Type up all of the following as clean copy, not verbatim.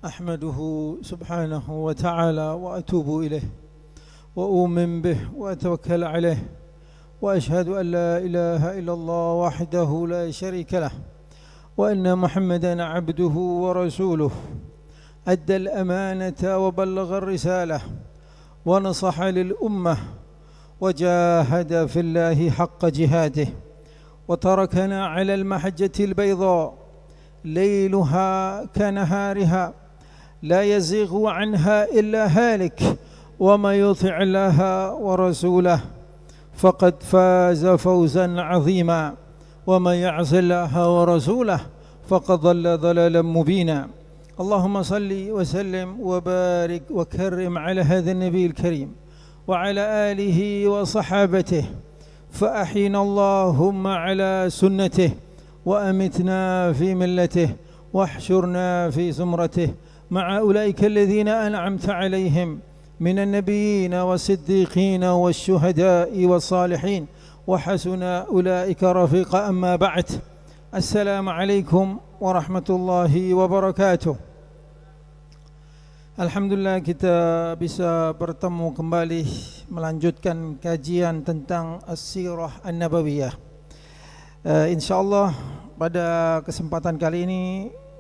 أحمده سبحانه وتعالى وأتوب إليه وأؤمن به وأتوكل عليه وأشهد أن لا إله إلا الله وحده لا شريك له وأن محمدا عبده ورسوله أدى الأمانة وبلغ الرسالة ونصح للأمة وجاهد في الله حق جهاده وتركنا على المحجة البيضاء ليلها كنهارها لا يزيغ عنها إلا هالك وما يطع الله ورسوله فقد فاز فوزا عظيما وما يعص الله ورسوله فقد ضل ضلالا مبينا اللهم صل وسلم وبارك وكرم على هذا النبي الكريم وعلى آله وصحابته فأحينا اللهم على سنته وأمتنا في ملته واحشرنا في زمرته مع أولئك الذين أنعمت عليهم من النبيين والصديقين والشهداء والصالحين وحسن أولئك رفيقا أما بعد السلام عليكم ورحمة الله وبركاته. Alhamdulillah kita bisa bertemu kembali melanjutkan kajian tentang As-Sirah An-Nabawiyah. InsyaAllah pada kesempatan kali ini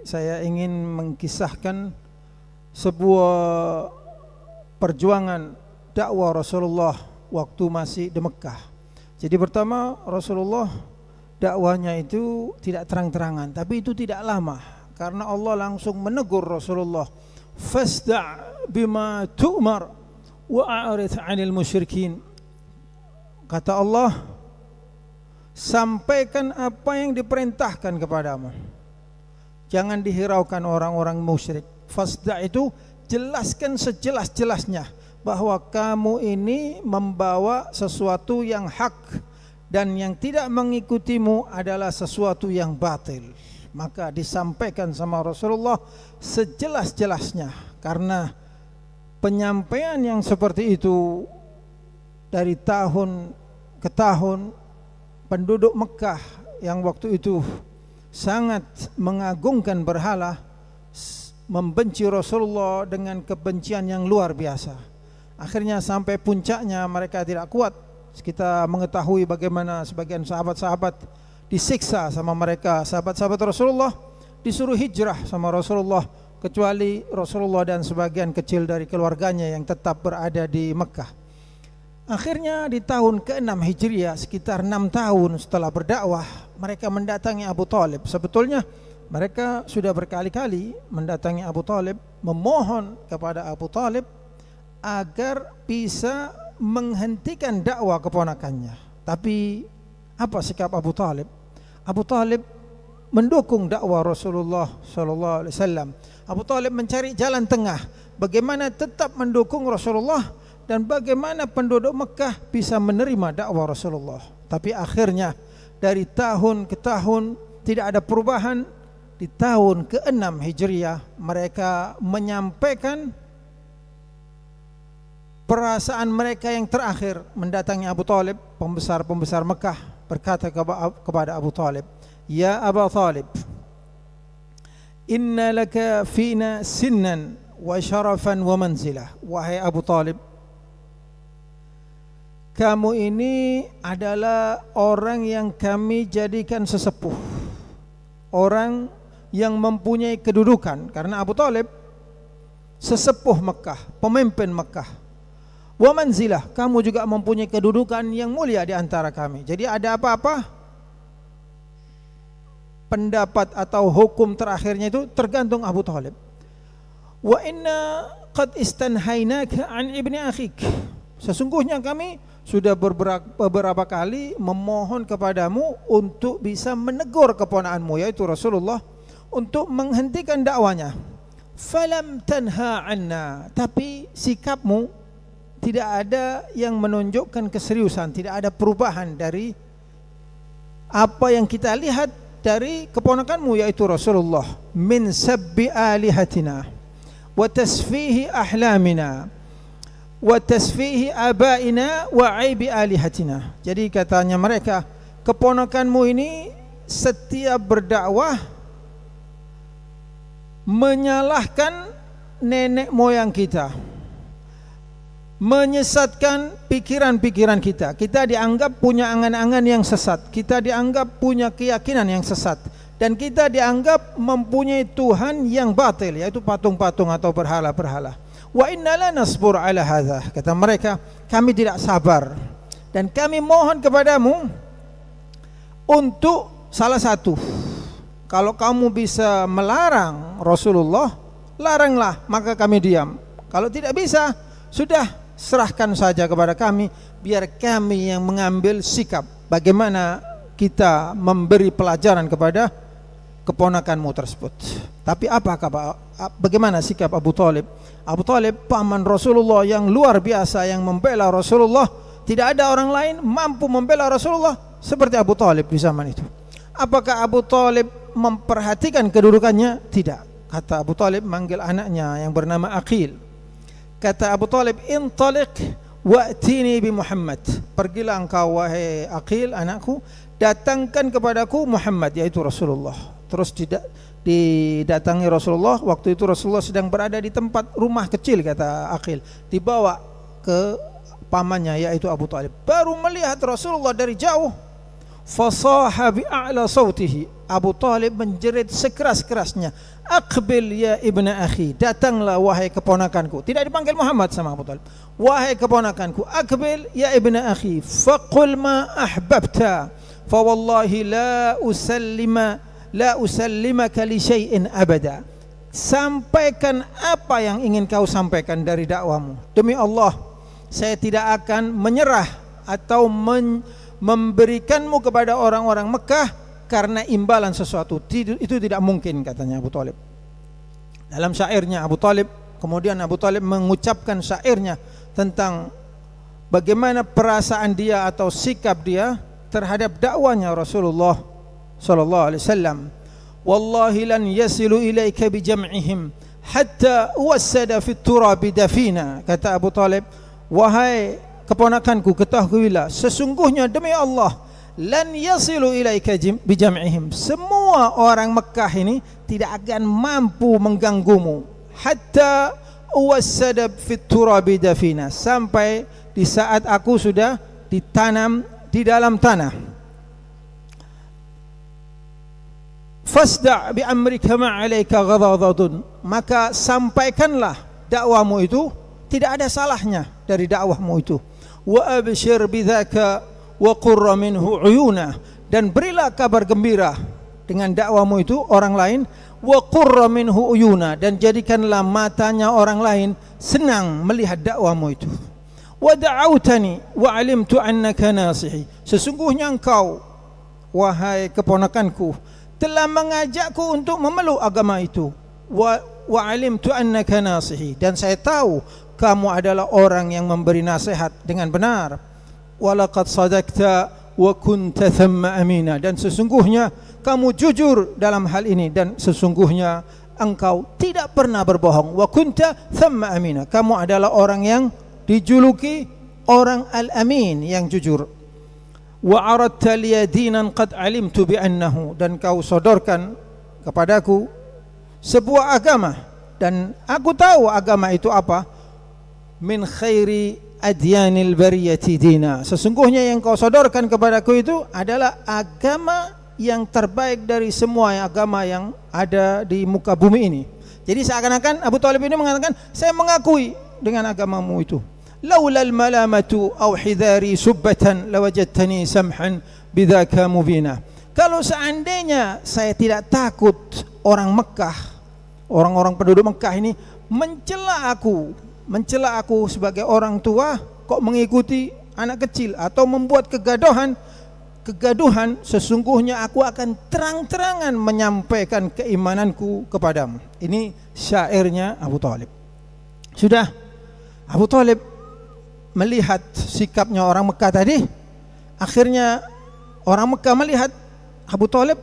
saya ingin mengkisahkan sebuah perjuangan dakwah Rasulullah waktu masih di Mekah. Jadi pertama Rasulullah dakwahnya itu tidak terang-terangan, tapi itu tidak lama karena Allah langsung menegur Rasulullah, fasda' bima tu'mar wa a'rid 'anil musyrikin. Kata Allah, sampaikan apa yang diperintahkan kepadamu, jangan dihiraukan orang-orang musyrik. Fasda' itu jelaskan sejelas-jelasnya bahwa kamu ini membawa sesuatu yang hak dan yang tidak mengikutimu adalah sesuatu yang batil. Maka disampaikan sama Rasulullah sejelas-jelasnya, karena penyampaian yang seperti itu dari tahun ke tahun penduduk Mekah yang waktu itu sangat mengagungkan berhala membenci Rasulullah dengan kebencian yang luar biasa. Akhirnya sampai puncaknya mereka tidak kuat. Kita mengetahui bagaimana sebagian sahabat-sahabat disiksa sama mereka. Sahabat-sahabat Rasulullah disuruh hijrah sama Rasulullah, kecuali Rasulullah dan sebagian kecil dari keluarganya yang tetap berada di Mekah. Akhirnya di tahun ke-6 Hijriah, sekitar 6 tahun setelah berdakwah, mereka mendatangi Abu Talib. Sebetulnya mereka sudah berkali-kali mendatangi Abu Talib, memohon kepada Abu Talib agar bisa menghentikan dakwah keponakannya. Tapi apa sikap Abu Talib? Abu Talib mendukung dakwah Rasulullah sallallahu alaihi wasallam. Abu Talib mencari jalan tengah, bagaimana tetap mendukung Rasulullah dan bagaimana penduduk Mekah bisa menerima dakwah Rasulullah. Tapi akhirnya dari tahun ke tahun tidak ada perubahan. Di tahun ke-6 Hijriah mereka menyampaikan perasaan mereka yang terakhir mendatangi Abu Talib. Pembesar-pembesar Mekah berkata kepada Abu Talib, ya Abu Talib, inna laka fina sinnan wa syarafan wa manzilah. Wahai Abu Talib, kamu ini adalah orang yang kami jadikan sesepuh, orang yang mempunyai kedudukan, karena Abu Talib sesepuh Mekah, pemimpin Mekah. Wa manzilah, kamu juga mempunyai kedudukan yang mulia di antara kami. Jadi ada apa-apa, pendapat atau hukum terakhirnya itu tergantung Abu Talib. Wa inna qad istanhaynaka an ibni akhik. Sesungguhnya kami sudah beberapa kali memohon kepadamu untuk bisa menegur keponakanmu, yaitu Rasulullah, untuk menghentikan dakwanya. Falam tanha anna, tapi sikapmu tidak ada yang menunjukkan keseriusan, tidak ada perubahan dari apa yang kita lihat dari keponakanmu, yaitu Rasulullah. Min sabbi alihatina wa tasfihi ahlamina wa tasfihi abaina wa aibi alihatina. Jadi katanya mereka, keponakanmu ini setiap berdakwah menyalahkan nenek moyang kita, menyesatkan pikiran-pikiran kita. Kita dianggap punya angan-angan yang sesat, kita dianggap punya keyakinan yang sesat, dan kita dianggap mempunyai Tuhan yang batil, yaitu patung-patung atau berhala-berhala. Wa inna la nasbur ala hadha, kata mereka, kami tidak sabar dan kami mohon kepadamu untuk salah satu, kalau kamu bisa melarang Rasulullah, laranglah, maka kami diam. Kalau tidak bisa, sudah serahkan saja kepada kami, biar kami yang mengambil sikap bagaimana kita memberi pelajaran kepada keponakanmu tersebut. Tapi bagaimana sikap Abu Talib? Abu Talib paman Rasulullah yang luar biasa, yang membela Rasulullah. Tidak ada orang lain mampu membela Rasulullah seperti Abu Talib di zaman itu. Apakah Abu Talib memperhatikan kedudukannya? Tidak. Kata Abu Talib manggil anaknya yang bernama Aqil. Kata Abu Talib, intaliq wa'tini bi Muhammad. Pergilah engkau wahai Aqil, anakku, datangkan kepadaku Muhammad, yaitu Rasulullah. Terus didatangi Rasulullah. Waktu itu Rasulullah sedang berada di tempat rumah kecil, kata Aqil. Dibawa ke pamannya, yaitu Abu Talib. Baru melihat Rasulullah dari jauh, fasaha bi a'la sautihi. Abu Talib menjerit sekeras-kerasnya, aqbil ya ibna akhi, datanglah wahai keponakanku. Tidak dipanggil Muhammad sama Abu Talib. Wahai keponakanku, aqbil ya ibna akhi, faqul ma ahbabta, fa wallahi la usallimaka li syai'in abada. Sampaikan apa yang ingin kau sampaikan dari dakwamu. Demi Allah, saya tidak akan menyerah atau memberikanmu kepada orang-orang Mekah karena imbalan sesuatu. Itu tidak mungkin, katanya Abu Talib. Dalam syairnya Abu Talib, kemudian Abu Talib mengucapkan syairnya tentang bagaimana perasaan dia atau sikap dia terhadap dakwanya Rasulullah sallallahu alaihi wasallam. Wallahi lan yasilu ilaika bi jam'ihim hatta wasada fi turabi dafina. Kata Abu Talib, wahai keponakanku, ketahuilah sesungguhnya demi Allah, lan yasilu ilaika bijam'ihim, semua orang Mekah ini tidak akan mampu mengganggumu, hatta wasadab fit turabi dafina, sampai di saat aku sudah ditanam di dalam tanah. Fasda' bi amrika ma 'alaika ghadadun, maka sampaikanlah dakwamu itu, tidak ada salahnya dari dakwahmu itu. Wa abshir bidzaka wa qurra minhu uyuna, dan berilah kabar gembira dengan dakwamu itu orang lain. Wa qurra minhu uyuna, dan jadikanlah matanya orang lain senang melihat dakwamu itu. Wa da'autani wa 'alimtu annaka nasihi, sesungguhnya engkau wahai keponakanku telah mengajakku untuk memeluk agama itu. Wa 'alimtu annaka nasihi, dan saya tahu kamu adalah orang yang memberi nasihat dengan benar. Walaqad sadaqta wa kunta thamma amina, dan sesungguhnya kamu jujur dalam hal ini, dan sesungguhnya engkau tidak pernah berbohong. Wa kunta thamma amina, kamu adalah orang yang dijuluki orang al-amin, yang jujur. Wa aradta liya dinan qad alimtu bi annahu, dan kau sodorkan kepadaku sebuah agama, dan aku tahu agama itu apa. Min khairi adyanil bariyati dina, sesungguhnya yang kau sodorkan kepadaku itu adalah agama yang terbaik dari semua agama yang ada di muka bumi ini. Jadi seakan-akan Abu Talib ini mengatakan, saya mengakui dengan agamamu itu. Laulal malamatu aw hidari subbatan lawajadtani samhan bidzaka mubina. Kalau seandainya saya tidak takut orang Mekah, orang-orang penduduk Mekah ini mencela aku sebagai orang tua, kok mengikuti anak kecil atau membuat kegaduhan, sesungguhnya aku akan terang-terangan menyampaikan keimananku kepadamu. Ini syairnya Abu Talib. Sudah Abu Talib melihat sikapnya orang Mekah tadi, akhirnya orang Mekah melihat Abu Talib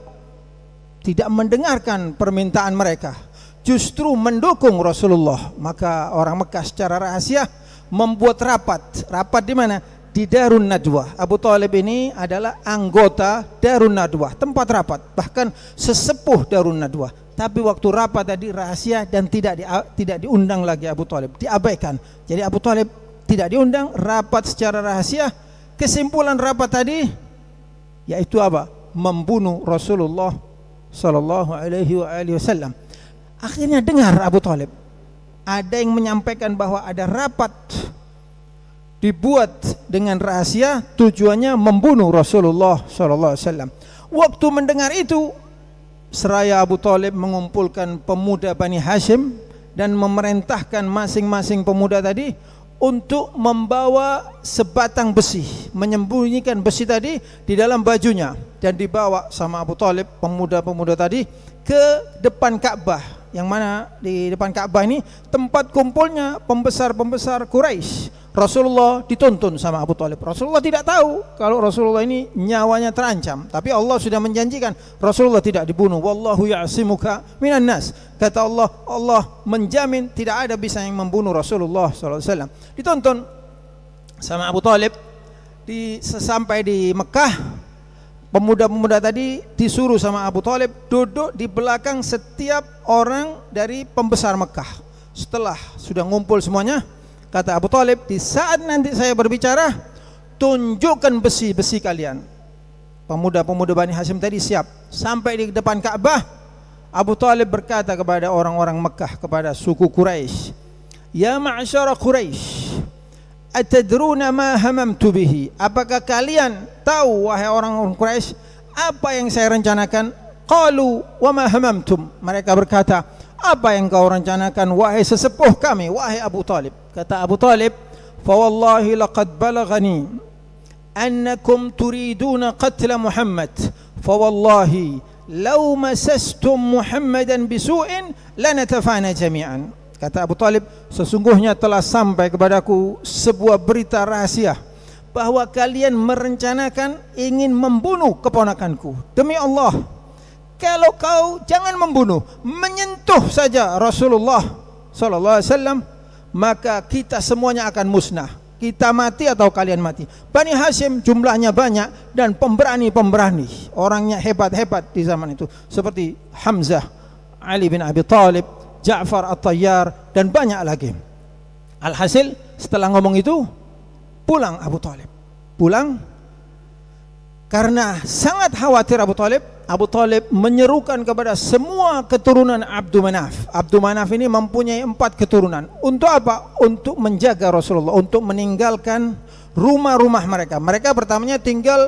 tidak mendengarkan permintaan mereka, justru mendukung Rasulullah. Maka orang Mekah secara rahasia membuat rapat di mana? Di Darun Nadwah. Abu Talib ini adalah anggota Darun Nadwah, tempat rapat, bahkan sesepuh Darun Nadwah. Tapi waktu rapat tadi rahasia dan tidak diundang lagi Abu Thalib, diabaikan. Jadi Abu Thalib tidak diundang, rapat secara rahasia. Kesimpulan rapat tadi yaitu apa? Membunuh Rasulullah sallallahu alaihi wasallam. Akhirnya dengar Abu Thalib, ada yang menyampaikan bahwa ada rapat dibuat dengan rahasia, tujuannya membunuh Rasulullah sallallahu alaihi wasallam. Waktu mendengar itu, seraya Abu Thalib mengumpulkan pemuda Bani Hashim dan memerintahkan masing-masing pemuda tadi untuk membawa sebatang besi, menyembunyikan besi tadi di dalam bajunya, dan dibawa sama Abu Thalib pemuda-pemuda tadi ke depan Ka'bah. Yang mana di depan Ka'bah ini tempat kumpulnya pembesar-pembesar Quraisy. Rasulullah dituntun sama Abu Thalib. Rasulullah tidak tahu kalau Rasulullah ini nyawanya terancam, tapi Allah sudah menjanjikan Rasulullah tidak dibunuh. Wallahu ya'simuka minan nas. Kata Allah, Allah menjamin tidak ada bisa yang membunuh Rasulullah SAW. Dituntun sama Abu Thalib. Sampai di Mekah, pemuda-pemuda tadi disuruh sama Abu Thalib duduk di belakang setiap orang dari pembesar Mekah. Setelah sudah ngumpul semuanya, kata Abu Thalib, di saat nanti saya berbicara, tunjukkan besi-besi kalian. Pemuda-pemuda Bani Hashim tadi siap. Sampai di depan Ka'bah, Abu Thalib berkata kepada orang-orang Mekah, kepada suku Quraisy, "Ya ma'syara Quraisy, atadruna ma hamamtu bihi?" Apakah kalian tahu, wahai orang-orang Quraisy, apa yang saya rencanakan? Qalu wa ma hamamtum. Mereka berkata, apa yang kau rencanakan wahai sesepuh kami, wahai Abu Thalib? Kata Abu Thalib, fa wallahi laqad balaghani annakum turiduna qatla Muhammad, fa wallahi law masastum Muhammadan bisu'in lanatafana jami'an. Kata Abu Thalib, sesungguhnya telah sampai kepadaku sebuah berita rahasia bahwa kalian merencanakan ingin membunuh keponakanku. Demi Allah, kalau kau jangan membunuh, menyentuh saja Rasulullah sallallahu alaihi wasallam, maka kita semuanya akan musnah. Kita mati atau kalian mati. Bani Hashim jumlahnya banyak dan pemberani-pemberani, orangnya hebat-hebat di zaman itu, seperti Hamzah, Ali bin Abi Thalib, Ja'far At-Tayyar, dan banyak lagi. Alhasil setelah ngomong itu, pulang Abu Thalib. Pulang karena sangat khawatir Abu Thalib. Abu Thalib menyerukan kepada semua keturunan Abdul Manaf. Abdul Manaf ini mempunyai 4 keturunan. Untuk apa? Untuk menjaga Rasulullah, untuk meninggalkan rumah-rumah mereka. Mereka pertamanya tinggal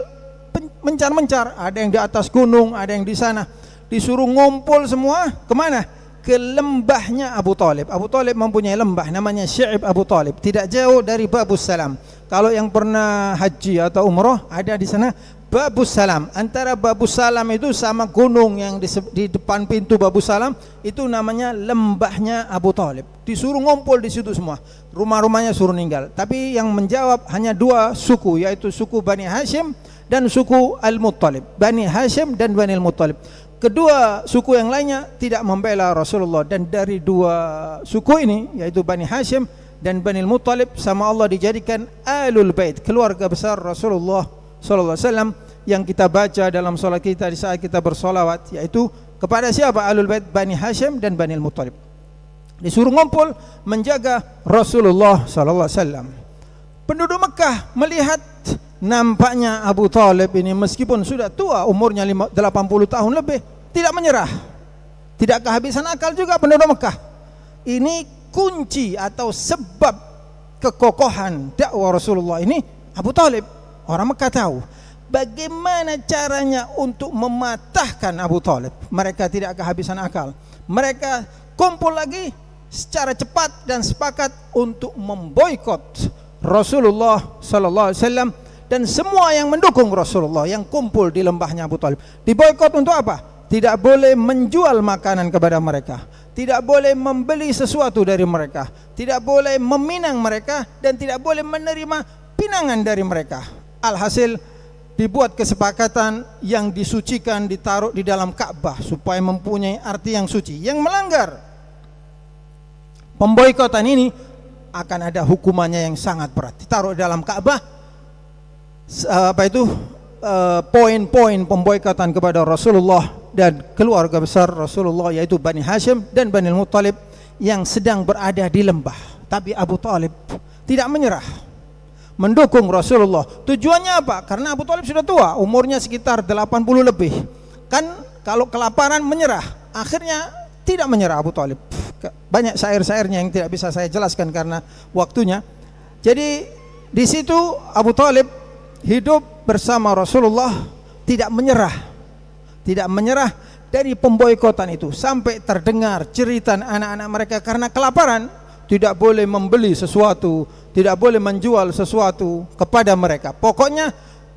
mencar-mencar. Ada yang di atas gunung, ada yang di sana. Disuruh ngumpul semua kemana? Ke lembahnya Abu Thalib. Abu Thalib mempunyai lembah namanya Syi'ib Abu Thalib, tidak jauh dari Babus Salam. Kalau yang pernah haji atau umrah, ada di sana Babus Salam. Antara Babus Salam itu sama gunung yang di depan pintu Babus Salam, itu namanya lembahnya Abu Thalib. Disuruh ngumpul di situ semua. Rumah-rumahnya suruh ninggal. Tapi yang menjawab hanya 2 suku, yaitu suku Bani Hashim dan suku Al-Muttalib. Bani Hashim dan Bani Al-Muttalib. Kedua suku yang lainnya tidak membela Rasulullah, dan dari 2 suku ini, yaitu Bani Hashim dan Bani Al-Muttalib, sama Allah dijadikan Ahlul Bait, keluarga besar Rasulullah sallallahu alaihi wasallam, yang kita baca dalam salat kita di saat kita bersolawat, yaitu kepada siapa? Ahlul Bait Bani Hashim dan Bani Al-Muttalib. Disuruh ngumpul menjaga Rasulullah sallallahu alaihi wasallam. Penduduk Mekah melihat nampaknya Abu Thalib ini meskipun sudah tua, umurnya 80 tahun lebih, tidak menyerah, tidak kehabisan akal juga penduduk Mekah. Ini kunci atau sebab kekokohan dakwah Rasulullah ini Abu Thalib. Orang Mekah tahu bagaimana caranya untuk mematahkan Abu Thalib. Mereka tidak kehabisan akal. Mereka kumpul lagi secara cepat dan sepakat untuk memboikot Rasulullah sallallahu alaihi wasallam dan semua yang mendukung Rasulullah yang kumpul di lembahnya Abu Thalib. Diboikot untuk apa? Tidak boleh menjual makanan kepada mereka, tidak boleh membeli sesuatu dari mereka, tidak boleh meminang mereka, dan tidak boleh menerima pinangan dari mereka. Alhasil dibuat kesepakatan yang disucikan, ditaruh di dalam Ka'bah supaya mempunyai arti yang suci. Yang melanggar pemboikotan ini akan ada hukumannya yang sangat berat. Ditaruh di dalam Ka'bah poin-poin pemboikotan kepada Rasulullah dan keluarga besar Rasulullah, yaitu Bani Hashim dan Bani Muttalib, yang sedang berada di lembah. Tapi Abu Talib tidak menyerah, mendukung Rasulullah. Tujuannya apa? Karena Abu Talib sudah tua, umurnya sekitar 80 lebih. Kan kalau kelaparan menyerah. Akhirnya tidak menyerah Abu Talib. Banyak syair-syairnya yang tidak bisa saya jelaskan karena waktunya. Jadi di situ Abu Talib hidup bersama Rasulullah, tidak menyerah dari pemboikotan itu, sampai terdengar cerita anak-anak mereka karena kelaparan tidak boleh membeli sesuatu, tidak boleh menjual sesuatu kepada mereka. Pokoknya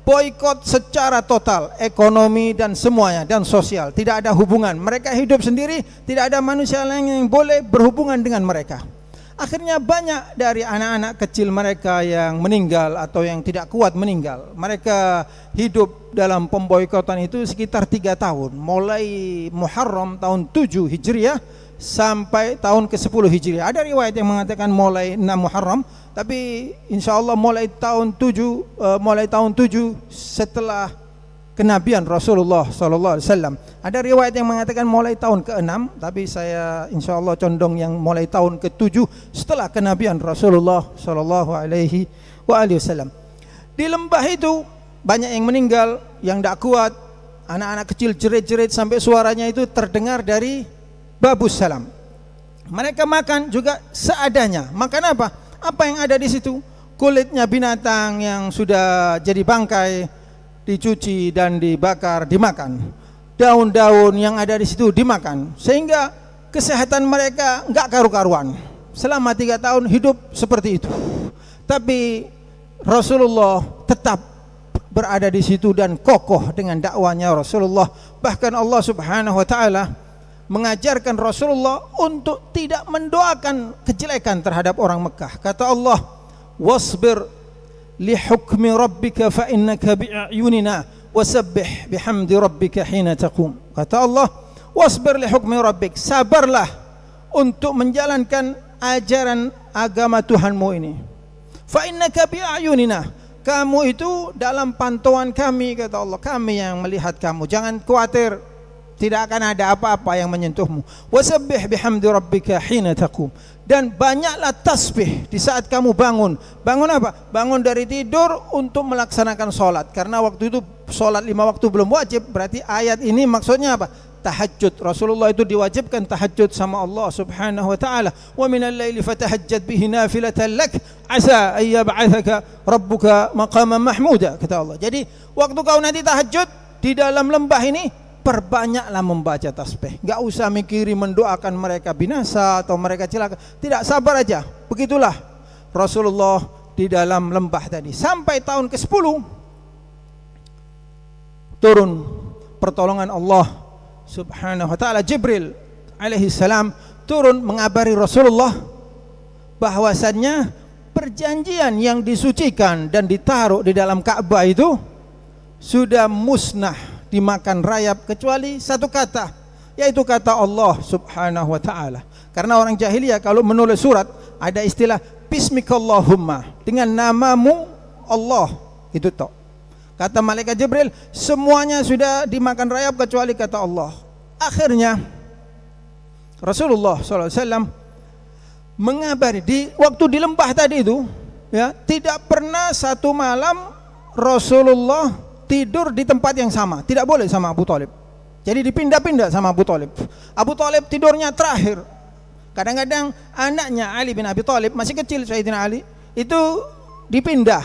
boikot secara total, ekonomi dan semuanya, dan sosial, tidak ada hubungan. Mereka hidup sendiri, tidak ada manusia lain yang boleh berhubungan dengan mereka. Akhirnya banyak dari anak-anak kecil mereka yang meninggal atau yang tidak kuat meninggal. Mereka hidup dalam pemboikotan itu sekitar 3 tahun, mulai Muharram tahun 7 Hijriah sampai tahun ke-10 Hijriah. Ada riwayat yang mengatakan mulai 6 Muharram, tapi insya Allah mulai tahun 7 setelah kenabian Rasulullah SAW. Ada riwayat yang mengatakan mulai tahun ke-6, tapi saya insya Allah condong yang mulai tahun ke-7 setelah kenabian Rasulullah SAW. Di lembah itu banyak yang meninggal, yang tidak kuat, anak-anak kecil jerit-jerit sampai suaranya itu terdengar dari Babus Salam. Mereka makan juga seadanya. Makan apa? Apa yang ada di situ? Kulitnya binatang yang sudah jadi bangkai dicuci dan dibakar, dimakan. Daun-daun yang ada di situ dimakan, sehingga kesehatan mereka enggak karu-karuan. Selama 3 tahun hidup seperti itu. Tapi Rasulullah tetap berada di situ dan kokoh dengan dakwanya Rasulullah. Bahkan Allah Subhanahu wa taala mengajarkan Rasulullah untuk tidak mendoakan kejelekan terhadap orang Mekah. Kata Allah, "Wasbir li hukmi rabbika fa innaka bi'ayunina wasabbih bihamdi rabbika hina taqum." Kata Allah, "Wasbir li hukmi rabbik." Sabarlah untuk menjalankan ajaran agama Tuhanmu ini. Fa innaka bi'ayunina. Kamu itu dalam pantauan kami, kata Allah. Kami yang melihat kamu. Jangan khawatir, tidak akan ada apa-apa yang menyentuhmu. Wasabbih bihamdi rabbika hina taqum. Dan banyaklah tasbih di saat kamu bangun. Bangun apa? Bangun dari tidur untuk melaksanakan sholat. Karena waktu itu sholat 5 waktu belum wajib. Berarti ayat ini maksudnya apa? Tahajud. Rasulullah itu diwajibkan tahajud sama Allah Subhanahu wa taala. Wa minal laili fatahajjad bihi nafilatan lak asa ay yab'atsaka rabbuka maqaman mahmuda, kata Allah. Jadi waktu kau nanti tahajud di dalam lembah ini, perbanyaklah membaca tasbih. Enggak usah mikiri mendoakan mereka binasa atau mereka celaka. Tidak, sabar aja. Begitulah Rasulullah di dalam lembah tadi. Sampai tahun ke-10 turun pertolongan Allah Subhanahu wa taala. Jibril alaihi salam turun mengabari Rasulullah bahwasannya perjanjian yang disucikan dan ditaruh di dalam Ka'bah itu sudah musnah, dimakan rayap, kecuali satu kata, yaitu kata Allah Subhanahu wa taala. Karena orang jahiliyah kalau menulis surat ada istilah bismikallahumma, dengan namamu Allah, itu tok. Kata malaikat Jibril, semuanya sudah dimakan rayap kecuali kata Allah. Akhirnya Rasulullah SAW mengabari di waktu di lembah tadi itu, ya, tidak pernah satu malam Rasulullah tidur di tempat yang sama. Tidak boleh sama Abu Talib. Jadi dipindah-pindah sama Abu Talib. Abu Talib tidurnya terakhir. Kadang-kadang anaknya Ali bin Abi Talib, masih kecil Sayyidina Ali, itu dipindah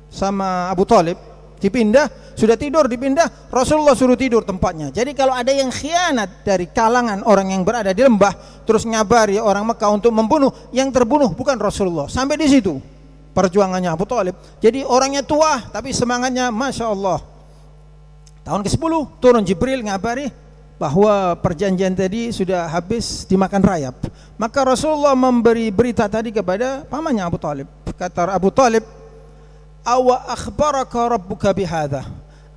sama Abu Talib. Dipindah, sudah tidur dipindah, Rasulullah suruh tidur tempatnya. Jadi kalau ada yang khianat dari kalangan orang yang berada di lembah terus ngabari orang Mekah untuk membunuh, yang terbunuh bukan Rasulullah. Sampai di situ perjuangannya Abu Talib. Jadi orangnya tua tapi semangatnya Masya Allah. Tahun ke-10 turun Jibril ngabari bahwa perjanjian tadi sudah habis dimakan rayap. Maka Rasulullah memberi berita tadi kepada pamannya Abu Talib. Kata Abu Talib, awa akhbaraka rabbuka bihadha,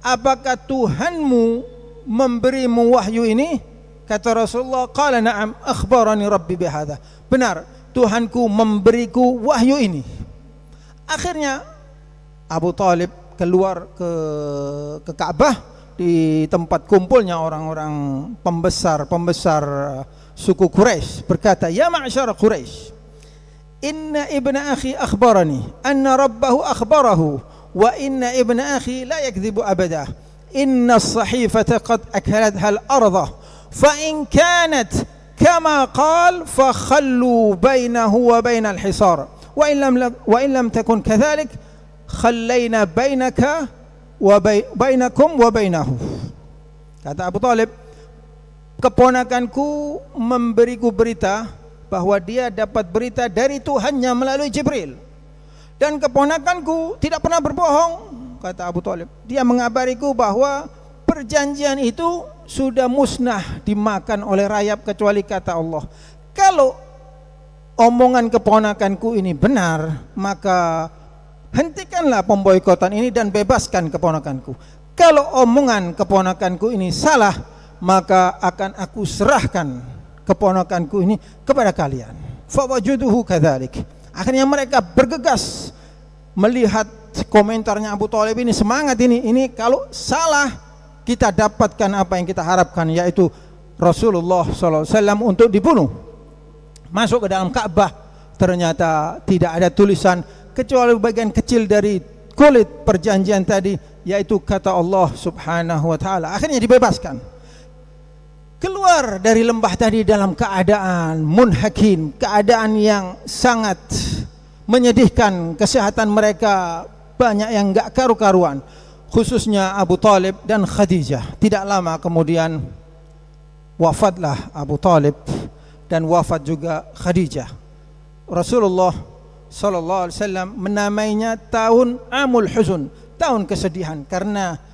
apakah Tuhanmu memberimu wahyu ini? Kata Rasulullah, qala na'am akhbarani rabbi bihadha, benar, Tuhanku memberiku wahyu ini. Akhirnya Abu Talib keluar ke Ka'bah di tempat kumpulnya orang-orang pembesar suku Quraisy, berkata, "Ya ma'syar Quraisy, inna ibna akhi akhbarani anna rabbahu akhbarahu wa inna ibna akhi la yakdhibu abada inna as-sahifata qad akalatha al-ardha fa in kanat kama qala fa khallu bainahu wa bain al-hisar wa in lam takun kadhalik khallayna bainaka wa bainakum wa bainahu." Kata Abu Talib, keponakanku memberiku berita bahwa dia dapat berita dari Tuhannya melalui Jibril, dan keponakanku tidak pernah berbohong. Kata Abu Talib, dia mengabariku bahwa perjanjian itu sudah musnah, dimakan oleh rayap kecuali kata Allah. Kalau omongan keponakanku ini benar, maka hentikanlah pemboikotan ini dan bebaskan keponakanku. Kalau omongan keponakanku ini salah, maka akan aku serahkan keponakanku ini kepada kalian. Fawajuduhu kadzalik. Akhirnya mereka bergegas melihat komentarnya Abu Talib ini, semangat ini kalau salah kita dapatkan apa yang kita harapkan, yaitu Rasulullah SAW untuk dibunuh. Masuk ke dalam Ka'bah, ternyata tidak ada tulisan kecuali bagian kecil dari kulit perjanjian tadi, yaitu kata Allah Subhanahu wa taala. Akhirnya dibebaskan. Keluar dari lembah tadi dalam keadaan munhakin, keadaan yang sangat menyedihkan. Kesehatan mereka banyak yang enggak karu-karuan, khususnya Abu Talib dan Khadijah. Tidak lama kemudian wafatlah Abu Talib dan wafat juga Khadijah. Rasulullah sallallahu alaihi wasallam menamainya tahun Amul Huzun, tahun kesedihan, karena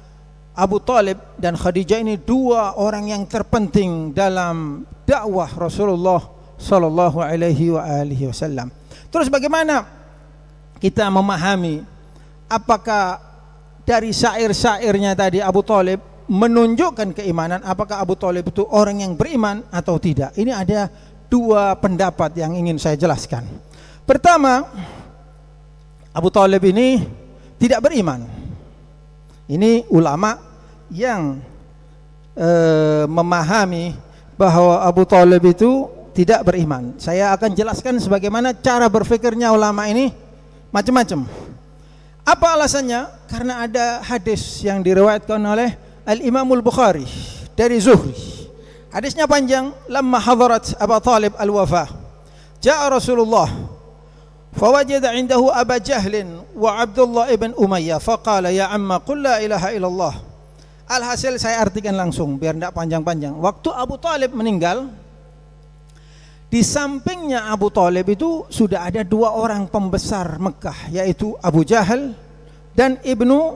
Abu Talib dan Khadijah ini dua orang yang terpenting dalam dakwah Rasulullah sallallahu alaihi wasallam. Terus bagaimana kita memahami, apakah dari syair-syairnya tadi Abu Talib menunjukkan keimanan, apakah Abu Talib itu orang yang beriman atau tidak? Ini ada dua pendapat yang ingin saya jelaskan. Pertama, Abu Talib ini tidak beriman. Ini ulama yang memahami bahwa Abu Talib itu tidak beriman. Saya akan jelaskan sebagaimana cara berfikirnya ulama ini macam-macam. Apa alasannya? Karena ada hadis yang diriwayatkan oleh Al-Imam Al-Bukhari dari Zuhri. Hadisnya panjang. Lamma hadarat Abu Talib al-wafah, ja'a Rasulullah فوجد عنده أبا جهل وعبد الله ابن أمية فقال يا عم قل لا إله إلا الله. Alhasil saya artikan langsung biar tidak panjang-panjang. Waktu Abu Talib meninggal, di sampingnya Abu Talib itu sudah ada dua orang pembesar Mekah, yaitu Abu Jahal dan Ibnu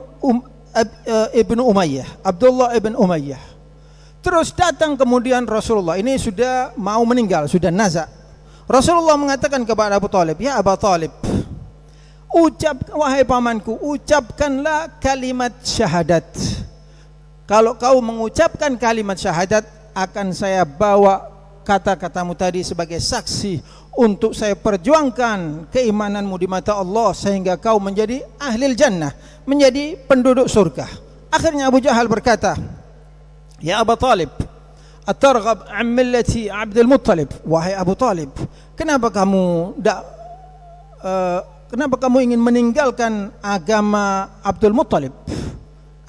Umayyah, Abdullah ibn Umayyah. Terus datang kemudian Rasulullah, ini sudah mau meninggal, sudah nazak. Rasulullah mengatakan kepada Abu Talib, "Ya Abu Talib, wahai pamanku, ucapkanlah kalimat syahadat. Kalau kau mengucapkan kalimat syahadat, akan saya bawa kata-katamu tadi sebagai saksi untuk saya perjuangkan keimananmu di mata Allah sehingga kau menjadi ahlil jannah, menjadi penduduk surga." Akhirnya Abu Jahal berkata, "Ya Abu Talib, atarghab an millati Abdul Muttalib." Wahai Abu Talib, kenapa kamu ingin meninggalkan agama Abdul Muttalib?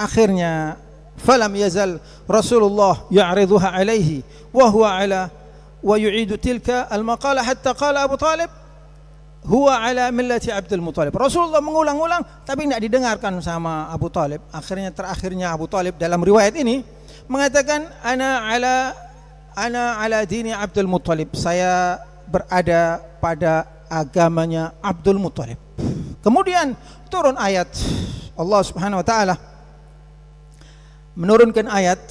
Akhirnya falam yazal Rasulullah ya'riduha alaihi wa huwa ala wa yu'idu tilka al-maqalah hatta qala Abu Talib huwa ala millati Abdul Muttalib. Rasulullah mengulang-ulang tapi tidak didengarkan sama Abu Talib. Terakhirnya Abu Talib dalam riwayat ini mengatakan ana ala dini Abdul Muttalib, saya berada pada agamanya Abdul Muttalib. Kemudian turun ayat, Allah Subhanahu wa taala menurunkan ayat,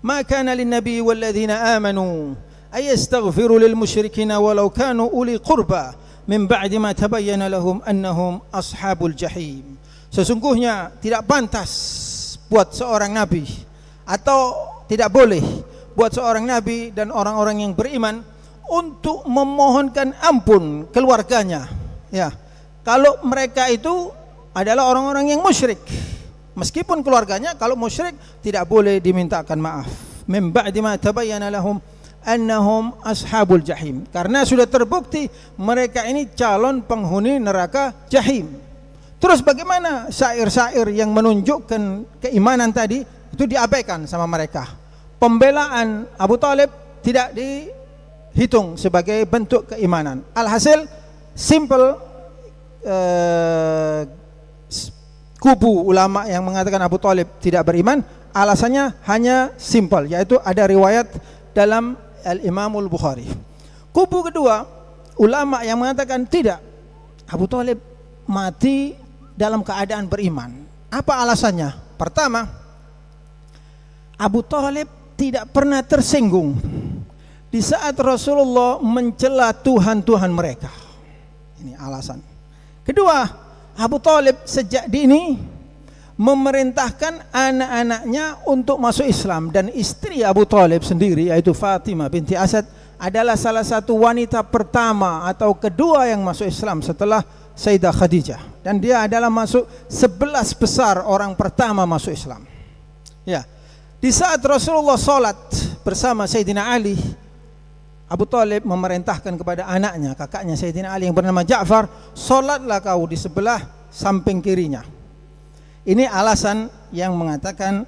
"Ma kana lin-nabi wal-ladzina amanu ay yastaghfiru lil musyrikina walau kanu uli qurba min ba'di ma tabayyana lahum annahum ashabul jahim." Sesungguhnya tidak pantas buat seorang nabi, atau tidak boleh buat seorang nabi dan orang-orang yang beriman untuk memohonkan ampun keluarganya, ya, kalau mereka itu adalah orang-orang yang musyrik. Meskipun keluarganya kalau musyrik tidak boleh dimintakan maaf. Min ba'di ma tabayyana lahum annahum ashabul jahim. Karena sudah terbukti mereka ini calon penghuni neraka jahim. Terus bagaimana syair-syair yang menunjukkan keimanan tadi itu diabaikan sama mereka. Pembelaan Abu Talib tidak dihitung sebagai bentuk keimanan. Alhasil simple, kubu ulama yang mengatakan Abu Talib tidak beriman, alasannya hanya simple, yaitu ada riwayat dalam Al-Imamul Bukhari. Kubu kedua, ulama yang mengatakan tidak, Abu Talib mati dalam keadaan beriman. Apa alasannya? Pertama, Abu Talib tidak pernah tersinggung di saat Rasulullah mencela Tuhan-Tuhan mereka. Ini alasan. Kedua, Abu Talib sejak dini memerintahkan anak-anaknya untuk masuk Islam, dan istri Abu Talib sendiri yaitu Fatimah binti Asad adalah salah satu wanita pertama atau kedua yang masuk Islam setelah Sayyidah Khadijah, dan dia adalah masuk 11 besar orang pertama masuk Islam. Ya. Di saat Rasulullah salat bersama Sayyidina Ali, Abu Talib memerintahkan kepada anaknya, kakaknya Sayyidina Ali yang bernama Ja'far, salatlah kau di sebelah samping kirinya. Ini alasan yang mengatakan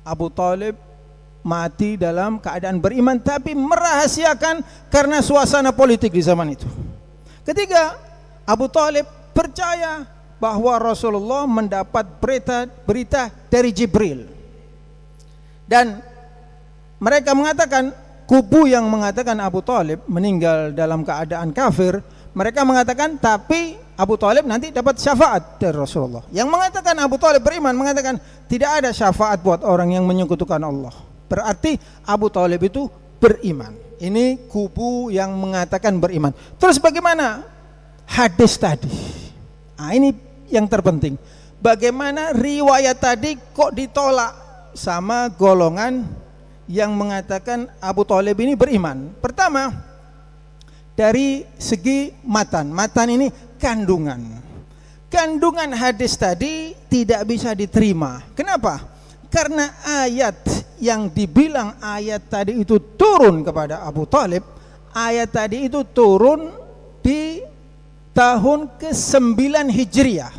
Abu Talib mati dalam keadaan beriman, tapi merahasiakan karena suasana politik di zaman itu. Ketiga, Abu Talib percaya bahwa Rasulullah mendapat berita dari Jibril, dan mereka mengatakan, kubu yang mengatakan Abu Talib meninggal dalam keadaan kafir, mereka mengatakan tapi Abu Talib nanti dapat syafaat dari Rasulullah. Yang mengatakan Abu Talib beriman mengatakan tidak ada syafaat buat orang yang menyekutukan Allah. Berarti Abu Talib itu beriman. Ini kubu yang mengatakan beriman. Terus bagaimana hadis tadi? Nah, ini yang terpenting. Bagaimana riwayat tadi kok ditolak sama golongan yang mengatakan Abu Talib ini beriman? Pertama, dari segi matan ini kandungan hadis tadi tidak bisa diterima. Kenapa? Karena ayat yang dibilang ayat tadi itu turun kepada Abu Talib, ayat tadi itu turun di tahun ke-9 Hijriah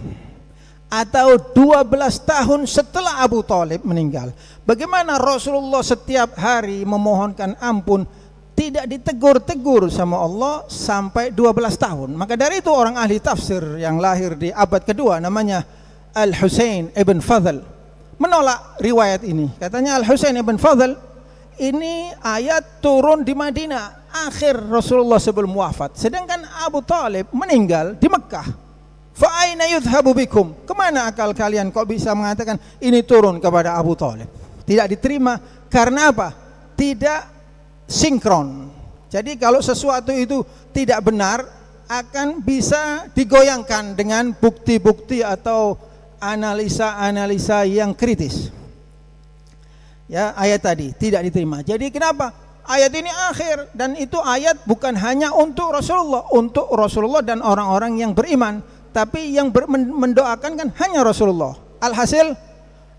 atau 12 tahun setelah Abu Talib meninggal. Bagaimana Rasulullah setiap hari memohonkan ampun tidak ditegur-tegur sama Allah sampai 12 tahun. Maka dari itu orang ahli tafsir yang lahir di abad kedua namanya Al-Husain ibn Fadl menolak riwayat ini. Katanya Al-Husain ibn Fadl, ini ayat turun di Madinah akhir Rasulullah sebelum wafat, sedangkan Abu Talib meninggal di Mekah. Fa aina yudhabu bikum? Kemana akal kalian kok bisa mengatakan ini turun kepada Abu Talib? Tidak diterima. Karena apa? Tidak sinkron. Jadi kalau sesuatu itu tidak benar akan bisa digoyangkan dengan bukti-bukti atau analisa-analisa yang kritis. Ya, ayat tadi tidak diterima. Jadi kenapa? Ayat ini akhir, dan itu ayat bukan hanya untuk Rasulullah dan orang-orang yang beriman, tapi yang mendoakan kan hanya Rasulullah. Alhasil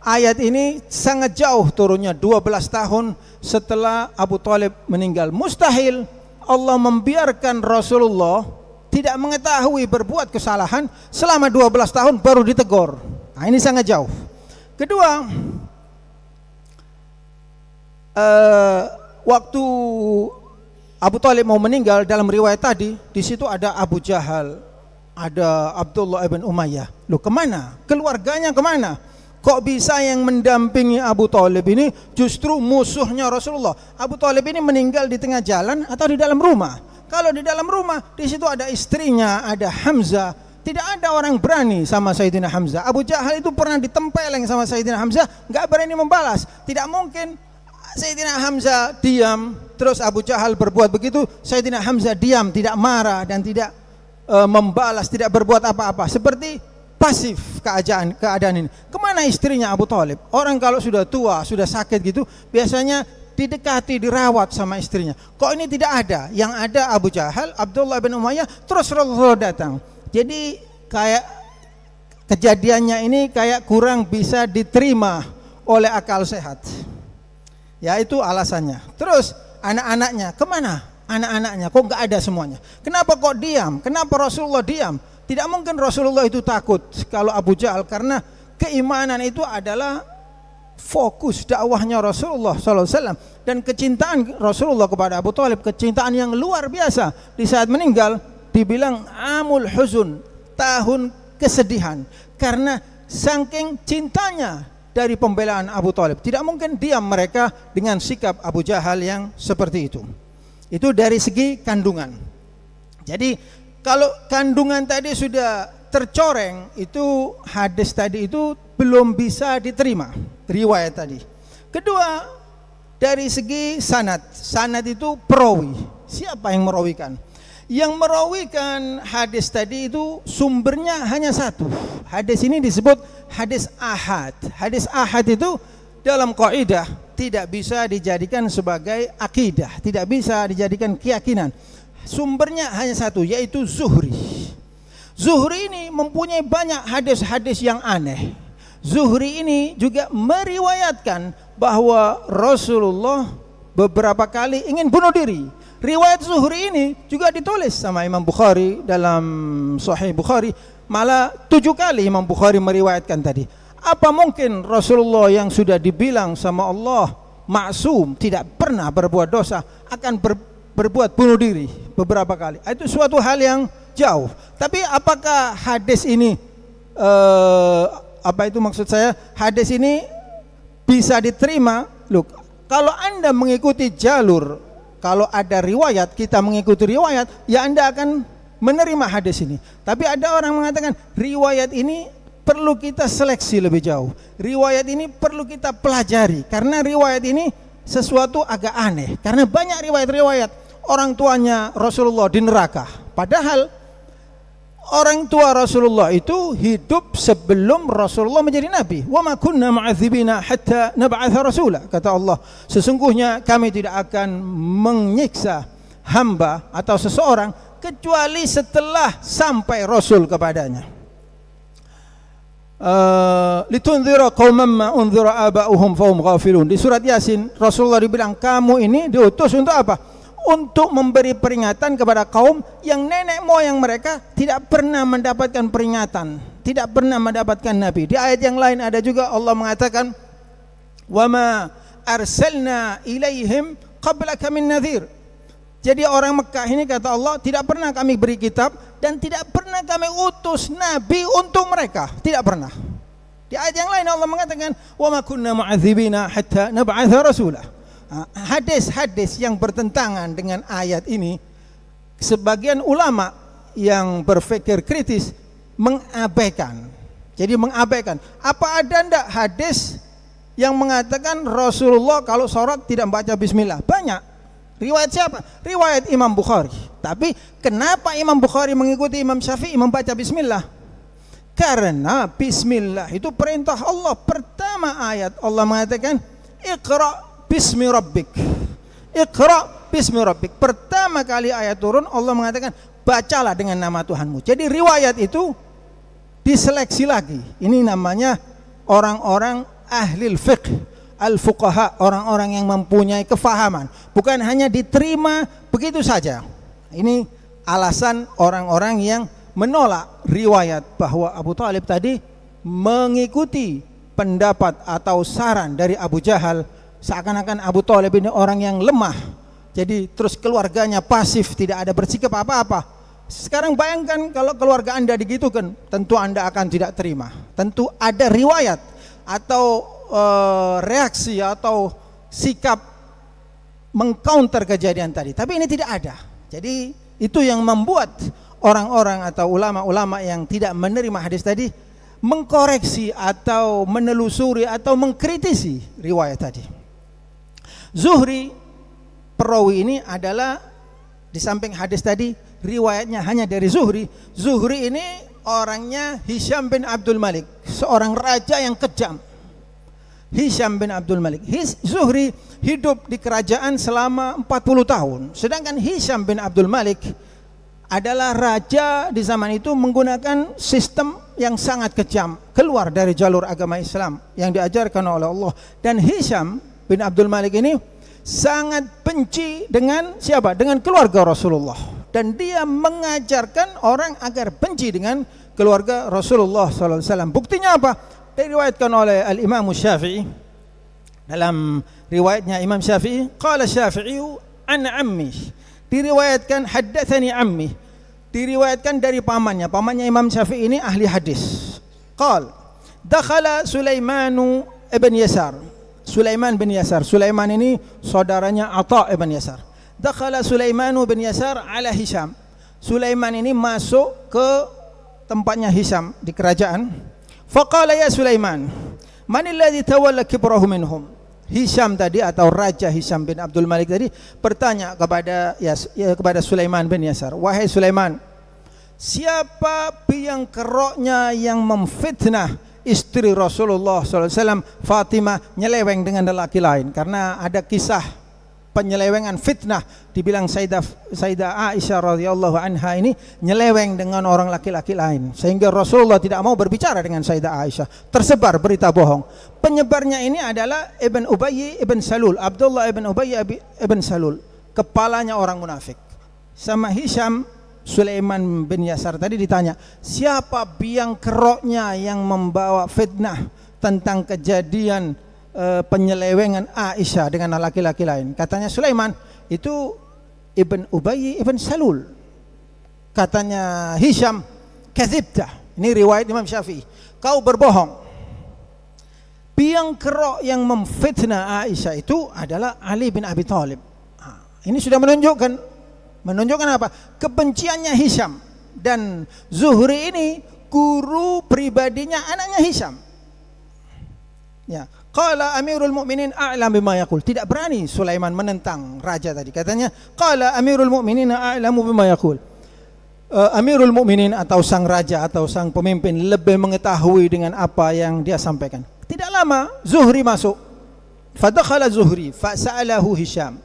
ayat ini sangat jauh turunnya, 12 tahun setelah Abu Talib meninggal. Mustahil Allah membiarkan Rasulullah tidak mengetahui berbuat kesalahan selama 12 tahun baru ditegur. Nah, ini sangat jauh. Kedua, waktu Abu Talib mau meninggal, dalam riwayat tadi di situ ada Abu Jahal, ada Abdullah ibn Umayyah. Loh, kemana? Keluarganya kemana? Kok bisa yang mendampingi Abu Talib ini justru musuhnya Rasulullah? Abu Talib ini meninggal di tengah jalan atau di dalam rumah? Kalau di dalam rumah, di situ ada istrinya, ada Hamzah. Tidak ada orang berani sama Sayyidina Hamzah. Abu Jahal itu pernah ditempeleng sama Sayyidina Hamzah, nggak berani membalas. Tidak mungkin Sayyidina Hamzah diam, terus Abu Jahal berbuat begitu, Sayyidina Hamzah diam, tidak marah dan tidak membalas, tidak berbuat apa-apa. Seperti pasif keadaan ini. Kemana istrinya Abu Talib? Orang kalau sudah tua, sudah sakit gitu, biasanya didekati, dirawat sama istrinya. Kok ini tidak ada? Yang ada Abu Jahal, Abdullah bin Umayyah, terus Rasulullah datang. Jadi kayak kejadiannya ini kayak kurang bisa diterima oleh akal sehat. Ya, itu alasannya. Terus anak-anaknya kemana? Anak-anaknya kok nggak ada semuanya? Kenapa kok diam? Kenapa Rasulullah diam? Tidak mungkin Rasulullah itu takut kalau Abu Jahal, karena keimanan itu adalah fokus dakwahnya Rasulullah SAW, dan kecintaan Rasulullah kepada Abu Thalib, kecintaan yang luar biasa. Di saat meninggal dibilang amul huzun, tahun kesedihan, karena saking cintanya dari pembelaan Abu Thalib. Tidak mungkin diam mereka dengan sikap Abu Jahal yang seperti itu. Itu dari segi kandungan. Jadi kalau kandungan tadi sudah tercoreng, itu hadis tadi itu belum bisa diterima, riwayat tadi. Kedua, dari segi sanad. Sanad itu perawi. Siapa yang merawikan? Yang merawikan hadis tadi itu sumbernya hanya satu. Hadis ini disebut hadis ahad. Hadis ahad itu dalam kaidah tidak bisa dijadikan sebagai akidah, tidak bisa dijadikan keyakinan. Sumbernya hanya satu, yaitu Zuhri. Zuhri ini mempunyai banyak hadis-hadis yang aneh. Zuhri ini juga meriwayatkan bahwa Rasulullah beberapa kali ingin bunuh diri. Riwayat Zuhri ini juga ditulis sama Imam Bukhari dalam Sahih Bukhari. Malah 7 kali Imam Bukhari meriwayatkan tadi. Apa mungkin Rasulullah yang sudah dibilang sama Allah maksum, tidak pernah berbuat dosa, akan berbuat bunuh diri beberapa kali? Itu suatu hal yang jauh. Tapi apakah hadis ini apa itu maksud saya? Hadis ini bisa diterima? Loh, kalau Anda mengikuti jalur, kalau ada riwayat, kita mengikuti riwayat, ya Anda akan menerima hadis ini. Tapi ada orang mengatakan riwayat ini perlu kita seleksi lebih jauh. Riwayat ini perlu kita pelajari, karena riwayat ini sesuatu agak aneh. Karena banyak riwayat-riwayat orang tuanya Rasulullah di neraka. Padahal orang tua Rasulullah itu hidup sebelum Rasulullah menjadi nabi. Wa ma kunna mu'adzibina hatta nab'atha rasula. Kata Allah, sesungguhnya kami tidak akan menyiksa hamba atau seseorang kecuali setelah sampai rasul kepadanya. Litunzira qauman ma unzira aba'uhum fahum ghafilun. Di surat Yasin Rasulullah dibilang, kamu ini diutus untuk apa? Untuk memberi peringatan kepada kaum yang nenek moyang mereka tidak pernah mendapatkan peringatan, tidak pernah mendapatkan nabi. Di ayat yang lain ada juga Allah mengatakan, wa ma arsalna ilaihim qablaka min nadhir. Jadi orang Mekah ini, kata Allah, tidak pernah kami beri kitab dan tidak pernah kami utus nabi untuk mereka, tidak pernah. Di ayat yang lain Allah mengatakan, wa ma kunna mu'adzibina hatta nab'atha rasulah. Hadis-hadis yang bertentangan dengan ayat ini, sebagian ulama yang berpikir kritis mengabaikan. Jadi mengabaikan. Apa ada ndak hadis yang mengatakan Rasulullah kalau sholat tidak membaca bismillah? Banyak. Riwayat siapa? Riwayat Imam Bukhari. Tapi kenapa Imam Bukhari mengikuti Imam Syafi'i membaca bismillah? Karena bismillah itu perintah Allah. Pertama ayat Allah mengatakan, Iqra bismi rabbik. Iqra bismi rabbik. Pertama kali ayat turun Allah mengatakan, bacalah dengan nama Tuhanmu. Jadi riwayat itu diseleksi lagi. Ini namanya orang-orang ahli fiqh, al-fuqaha, orang-orang yang mempunyai kefahaman. Bukan hanya diterima begitu saja. Ini alasan orang-orang yang menolak riwayat bahwa Abu Thalib tadi mengikuti pendapat atau saran dari Abu Jahal, seakan-akan Abu Thalib ini orang yang lemah. Jadi terus keluarganya pasif, tidak ada bersikap apa-apa. Sekarang bayangkan kalau keluarga Anda digitukan, tentu Anda akan tidak terima. Tentu ada riwayat atau reaksi atau sikap mengcounter kejadian tadi. Tapi ini tidak ada. Jadi itu yang membuat orang-orang atau ulama-ulama yang tidak menerima hadis tadi mengkoreksi atau menelusuri atau mengkritisi riwayat tadi. Zuhri, perawi ini adalah, di samping hadis tadi riwayatnya hanya dari Zuhri. Zuhri ini orangnya Hisham bin Abdul Malik, seorang raja yang kejam. Hisham bin Abdul Malik. Zuhri hidup di kerajaan selama 40 tahun. Sedangkan Hisham bin Abdul Malik adalah raja di zaman itu menggunakan sistem yang sangat kejam, keluar dari jalur agama Islam yang diajarkan oleh Allah. Dan Hisham bin Abdul Malik ini sangat benci dengan siapa? Dengan keluarga Rasulullah. Dan dia mengajarkan orang agar benci dengan keluarga Rasulullah SAW. Buktinya apa? Diriwayatkan oleh Al-Imam Syafi'i. Dalam riwayatnya Imam Syafi'i, qala Syafi'i an ammi. Diriwayatkan haddatsani ammi. Diriwayatkan dari pamannya. Pamannya Imam Syafi'i ini ahli hadis. Qal dakhala Sulaimanu ibn Yasar. Sulaiman bin Yasar. Sulaiman ini saudaranya Atha ibn Yasar. Dakhala Sulaimanu bin Yasar ala Hisham. Sulaiman ini masuk ke tempatnya Hisham di kerajaan. Faqala ya Sulaiman, man alladhi tawalla kibrahu minhum? Hisham tadi atau Raja Hisham bin Abdul Malik tadi bertanya kepada Sulaiman bin Yasar, wahai Sulaiman, siapa biang keroknya yang memfitnah istri Rasulullah SAW Fatimah nyeleweng dengan lelaki lain? Karena ada kisah penyelewengan fitnah, dibilang Sayyidah Aisyah radhiyallahu anha ini nyeleweng dengan orang laki-laki lain, sehingga Rasulullah tidak mau berbicara dengan Sayyidah Aisyah. Tersebar berita bohong. Penyebarnya ini adalah Ibn Ubayy Ibn Salul, Abdullah Ibn Ubayy Ibn Salul, kepalanya orang munafik. Sama Hisham, Sulaiman bin Yasar tadi ditanya, siapa biang keroknya yang membawa fitnah tentang kejadian penyelewengan Aisyah dengan laki-laki lain? Katanya Sulaiman, itu Ibn Ubayy Ibn Salul. Katanya Hisham, kadzibta. Ini riwayat Imam Syafi'i, kau berbohong. Biang kerok yang memfitnah Aisyah itu adalah Ali bin Abi Thalib. Ini sudah menunjukkan apa? Kebenciannya Hisham. Dan Zuhri ini guru pribadinya anaknya Hisham. Ya, qala Amirul Mukminin a'lam bima yaqul. Tidak berani Sulaiman menentang raja tadi. Katanya, qala Amirul Mukminin a'lamu bima yaqul. Amirul Mukminin atau sang raja atau sang pemimpin lebih mengetahui dengan apa yang dia sampaikan. Tidak lama Zuhri masuk. Fadakhala Zuhri fasa'alahu Hisham.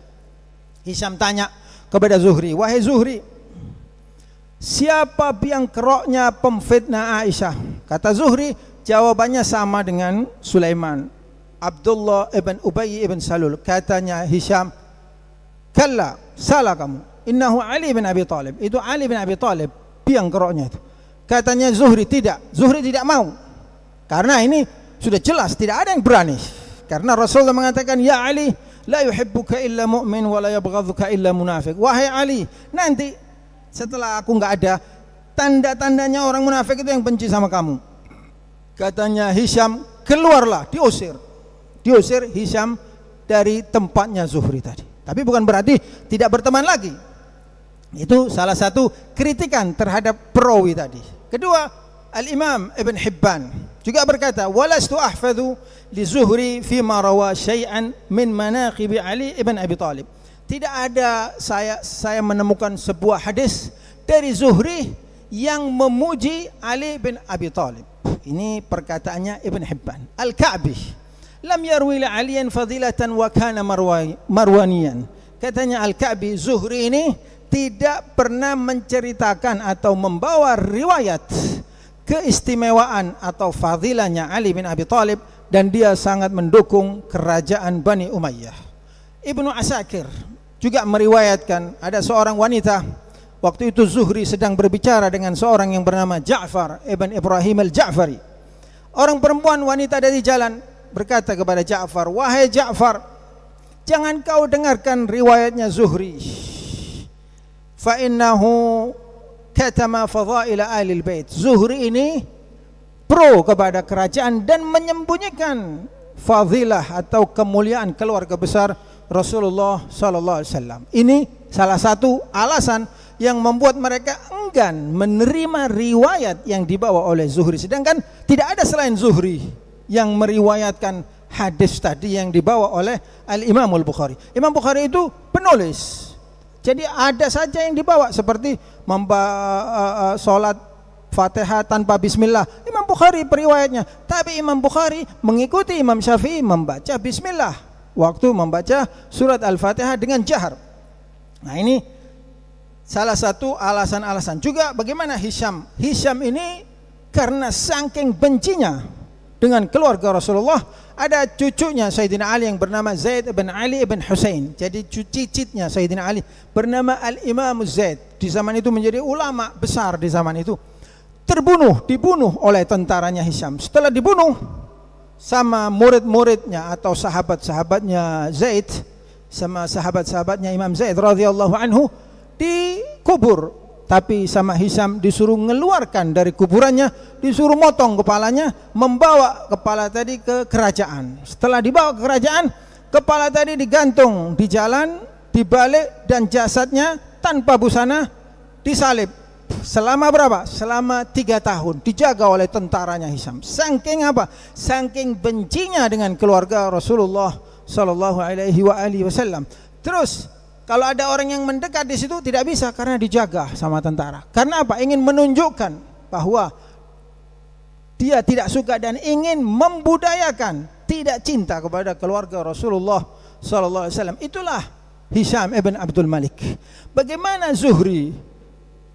Hisham tanya kepada Zuhri, wahai Zuhri, siapa biang keroknya pemfitnah Aisyah? Kata Zuhri, jawabannya sama dengan Sulaiman, Abdullah ibn Ubayy ibn Salul. Katanya Hisham, kalla, salah kamu, innahu Ali bin Abi Thalib. Itu Ali bin Abi Thalib biang keroknya itu. Katanya Zuhri, tidak. Zuhri tidak mau, karena ini sudah jelas tidak ada yang berani. Karena Rasulullah mengatakan, ya Ali, la yuhibbuka illa mu'min wa la yabghadhuka illa munafiq. Wahai Ali, nanti setelah aku enggak ada, tanda-tandanya orang munafik itu yang benci sama kamu. Katanya Hisham, keluarlah, diusir Hisham dari tempatnya Zuhri tadi. Tapi bukan berarti tidak berteman lagi. Itu salah satu kritikan terhadap perawi tadi. Kedua, Al-Imam Ibn Hibban juga berkata, walastu ahfadhu li Zuhri fima rawa syai'an min manaqib Ali ibn Abi Thalib. Tidak ada saya menemukan sebuah hadis dari Zuhri yang memuji Ali bin Abi Thalib. Ini perkataannya Ibn Hibban. Al-Ka'bi lam yarwi li Aliyan fadilatan wa kana marwaniyan. Katanya Al-Ka'bi, Zuhri ini tidak pernah menceritakan atau membawa riwayat keistimewaan atau fadilahnya Ali bin Abi Thalib, dan dia sangat mendukung kerajaan Bani Umayyah. Ibnu Asakir juga meriwayatkan ada seorang wanita, waktu itu Zuhri sedang berbicara dengan seorang yang bernama Ja'far ibn Ibrahim al-Ja'fari. Orang perempuan wanita dari jalan berkata kepada Ja'far, wahai Ja'far, jangan kau dengarkan riwayatnya Zuhri, fa innahu katama fadaila ahlil bait. Zuhri ini pro kepada kerajaan dan menyembunyikan fadilah atau kemuliaan keluarga besar Rasulullah sallallahu alaihi wasallam. Ini salah satu alasan yang membuat mereka enggan menerima riwayat yang dibawa oleh Zuhri. Sedangkan tidak ada selain Zuhri yang meriwayatkan hadis tadi yang dibawa oleh Al-Imam Al-Bukhari. Imam Bukhari itu penulis. Jadi ada saja yang dibawa, seperti sholat Fatihah tanpa bismillah, Imam Bukhari periwayatnya. Tapi Imam Bukhari mengikuti Imam Syafi'i membaca bismillah waktu membaca surat Al-Fatihah dengan jahar. Nah, ini salah satu alasan-alasan juga bagaimana Hisham ini karena saking bencinya dengan keluarga Rasulullah, ada cucunya Sayyidina Ali yang bernama Zaid bin Ali bin Husain. Jadi cicitnya Sayyidina Ali bernama Al-Imam Zaid, di zaman itu menjadi ulama besar di zaman itu, dibunuh oleh tentaranya Hisham. Setelah dibunuh sama murid-muridnya atau sahabat-sahabatnya Zaid, sama sahabat-sahabatnya Imam Zaid radhiyallahu anhu, dikubur. Tapi sama Hisham disuruh mengeluarkan dari kuburannya, disuruh motong kepalanya, membawa kepala tadi ke kerajaan. Setelah dibawa ke kerajaan, kepala tadi digantung di jalan, dibalik, dan jasadnya tanpa busana disalib. Selama berapa? Selama 3 tahun dijaga oleh tentaranya Hisham. Saking apa? Saking bencinya dengan keluarga Rasulullah sallallahu alaihi wasallam. Terus kalau ada orang yang mendekat di situ tidak bisa karena dijaga sama tentara. Karena apa? Ingin menunjukkan bahwa dia tidak suka dan ingin membudayakan tidak cinta kepada keluarga Rasulullah sallallahu alaihi wasallam. Itulah Hisham ibn Abdul Malik. Bagaimana Zuhri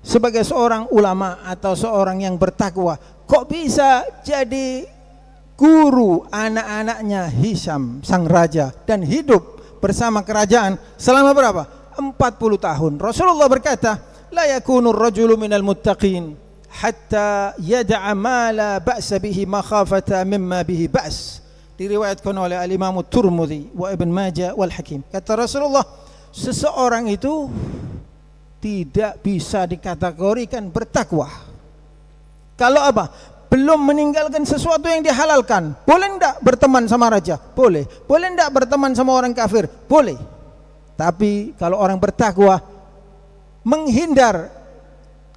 sebagai seorang ulama atau seorang yang bertakwa kok bisa jadi guru anak-anaknya Hisham sang raja dan hidup bersama kerajaan selama berapa? 40 tahun. Rasulullah berkata, la yakunu ar-rajulu minal muttaqin hatta yada'a ma la ba'sa bihi makhafata mimma bihi ba's. Diriwayatkan oleh al-Imam Tirmidzi wa Ibn Majah wal Hakim. Kata Rasulullah, seseorang itu tidak bisa dikategorikan bertakwa kalau apa? Belum meninggalkan sesuatu yang dihalalkan. Boleh enggak berteman sama raja? Boleh. Boleh enggak berteman sama orang kafir? Boleh. Tapi kalau orang bertakwa menghindar.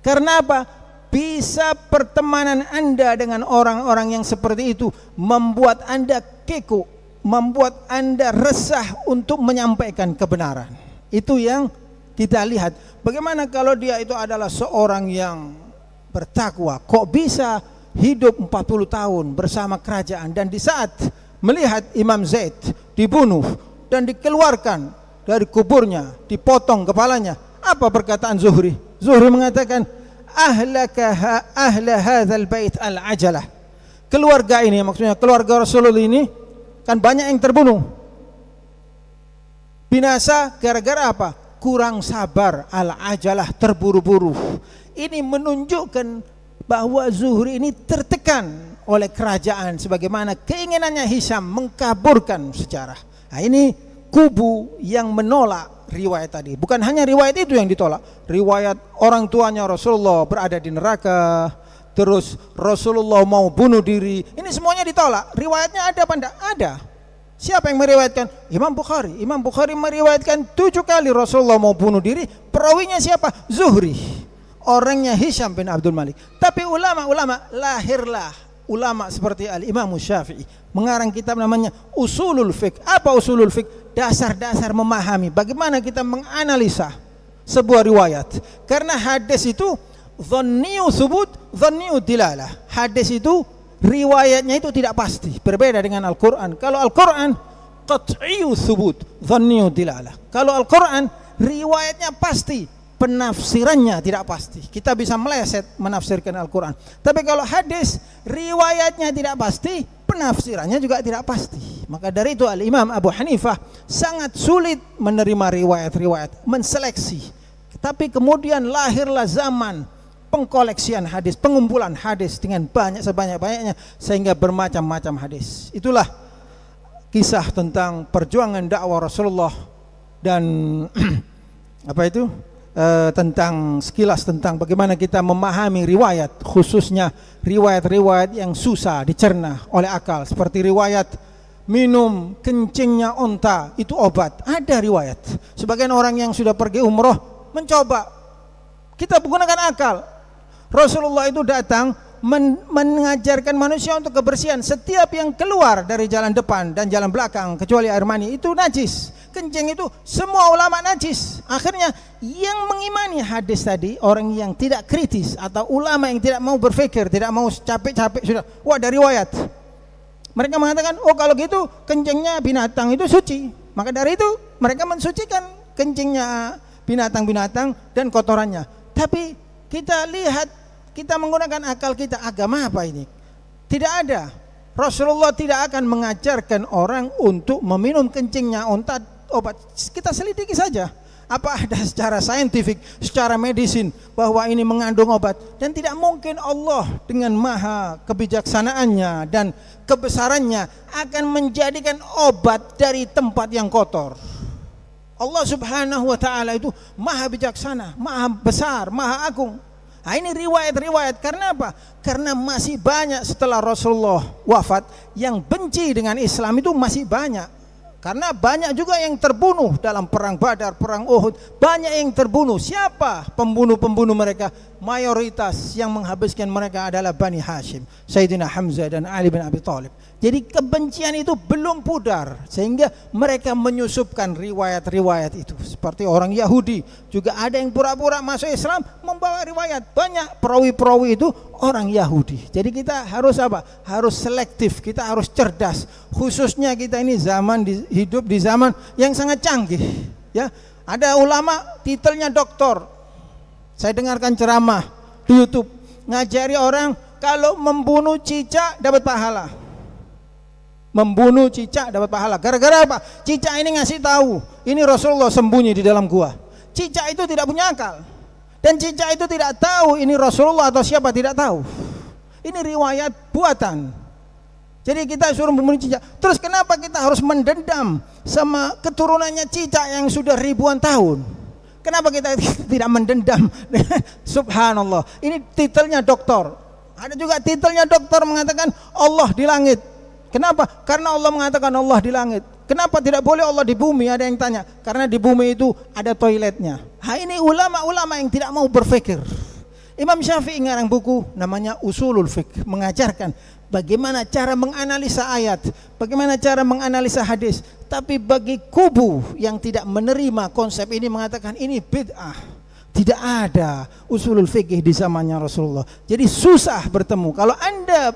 Karena apa? Bisa pertemanan Anda dengan orang-orang yang seperti itu membuat Anda keku, membuat Anda resah untuk menyampaikan kebenaran. Itu yang kita lihat. Bagaimana kalau dia itu adalah seorang yang bertakwa, kok bisa hidup 40 tahun bersama kerajaan, dan di saat melihat Imam Zaid dibunuh dan dikeluarkan dari kuburnya, dipotong kepalanya, apa perkataan Zuhri? Zuhri mengatakan, ahla hadzal bait al-ajalah. Keluarga ini, maksudnya keluarga Rasulullah ini kan banyak yang terbunuh. Binasa gara-gara apa? Kurang sabar, al-ajalah, terburu-buru. Ini menunjukkan bahwa Zuhri ini tertekan oleh kerajaan sebagaimana keinginannya Hisham mengkaburkan sejarah. Nah, ini kubu yang menolak riwayat tadi. Bukan hanya riwayat itu yang ditolak, riwayat orang tuanya Rasulullah berada di neraka, terus Rasulullah mau bunuh diri, ini semuanya ditolak. Riwayatnya ada apa enggak? Ada. Siapa yang meriwayatkan? Imam Bukhari. Imam Bukhari meriwayatkan 7 kali Rasulullah mau bunuh diri. Perawinya siapa? Zuhri, orangnya Hisham bin Abdul Malik. Tapi ulama-ulama, lahirlah ulama seperti Al-Imam Syafi'i mengarang kitab namanya Usulul Fiqh. Apa Usulul Fiqh? Dasar-dasar memahami bagaimana kita menganalisa sebuah riwayat. Karena hadis itu dhanniyu thubut, dhanniyu dilalah. Hadis itu riwayatnya itu tidak pasti, berbeda dengan Al-Quran. Kalau Al-Quran qat'iyyu thubut, dhanniyu dilalah. Kalau Al-Quran riwayatnya pasti, penafsirannya tidak pasti. Kita bisa meleset menafsirkan Al-Quran. Tapi kalau hadis riwayatnya tidak pasti, penafsirannya juga tidak pasti. Maka dari itu Al-Imam Abu Hanifah sangat sulit menerima riwayat-riwayat, menseleksi. Tapi kemudian lahirlah zaman pengkoleksian hadis, pengumpulan hadis dengan sebanyak-banyaknya sehingga bermacam-macam hadis. Itulah kisah tentang perjuangan dakwah Rasulullah dan apa itu? Tentang sekilas tentang bagaimana kita memahami riwayat, khususnya riwayat-riwayat yang susah dicerna oleh akal, seperti riwayat minum kencingnya onta itu obat. Ada riwayat. Sebagian orang yang sudah pergi umroh mencoba. Kita menggunakan akal. Rasulullah itu datang mengajarkan manusia untuk kebersihan. Setiap yang keluar dari jalan depan dan jalan belakang kecuali air mani itu najis. Kencing itu semua ulama najis. Akhirnya yang mengimani hadis tadi orang yang tidak kritis atau ulama yang tidak mau berpikir, tidak mau capek-capek sudah, wah ada riwayat. Mereka mengatakan, oh kalau gitu kencingnya binatang itu suci. Maka dari itu mereka mensucikan kencingnya binatang-binatang dan kotorannya. Tapi kita lihat, kita menggunakan akal kita, agama apa ini? Tidak ada. Rasulullah tidak akan mengajarkan orang untuk meminum kencingnya unta obat. Kita selidiki saja. Apa ada secara saintifik, secara medisin bahwa ini mengandung obat? Dan tidak mungkin Allah dengan maha kebijaksanaannya dan kebesarannya akan menjadikan obat dari tempat yang kotor. Allah subhanahu wa ta'ala itu maha bijaksana, maha besar, maha agung. Nah, ini riwayat-riwayat. Karena apa? Karena masih banyak setelah Rasulullah wafat yang benci dengan Islam, itu masih banyak. Karena banyak juga yang terbunuh dalam perang Badar, perang Uhud. Banyak yang terbunuh. Siapa pembunuh-pembunuh mereka? Mayoritas yang menghabiskan mereka adalah Bani Hashim, Sayyidina Hamzah dan Ali bin Abi Thalib. Jadi kebencian itu belum pudar, sehingga mereka menyusupkan riwayat-riwayat itu. Seperti orang Yahudi juga ada yang pura-pura masuk Islam membawa riwayat. Banyak perawi-perawi itu orang Yahudi. Jadi kita harus apa? Harus selektif, kita harus cerdas. Khususnya kita ini hidup di zaman yang sangat canggih. Ya, ada ulama titelnya doktor. Saya dengarkan ceramah di YouTube ngajari orang kalau membunuh cicak dapat pahala. Membunuh cicak dapat pahala. Gara-gara apa? Cicak ini ngasih tahu, ini Rasulullah sembunyi di dalam gua. Cicak itu tidak punya akal. Dan cicak itu tidak tahu ini Rasulullah atau siapa, tidak tahu. Ini riwayat buatan. Jadi kita suruh membunuh cicak. Terus kenapa kita harus mendendam sama keturunannya cicak yang sudah ribuan tahun? Kenapa kita tidak mendendam? Subhanallah. Ini titelnya doktor. Ada juga titelnya doktor mengatakan Allah di langit. Kenapa? Karena Allah mengatakan Allah di langit. Kenapa tidak boleh Allah di bumi? Ada yang tanya. Karena di bumi itu ada toiletnya. Ini ulama-ulama yang tidak mau berpikir. Imam Syafi'i ngarang buku namanya Usulul Fiqh, mengajarkan bagaimana cara menganalisa ayat, bagaimana cara menganalisa hadis. Tapi bagi kubu yang tidak menerima konsep ini, mengatakan ini bid'ah. Tidak ada usulul fikih di zamannya Rasulullah. Jadi susah bertemu. Kalau Anda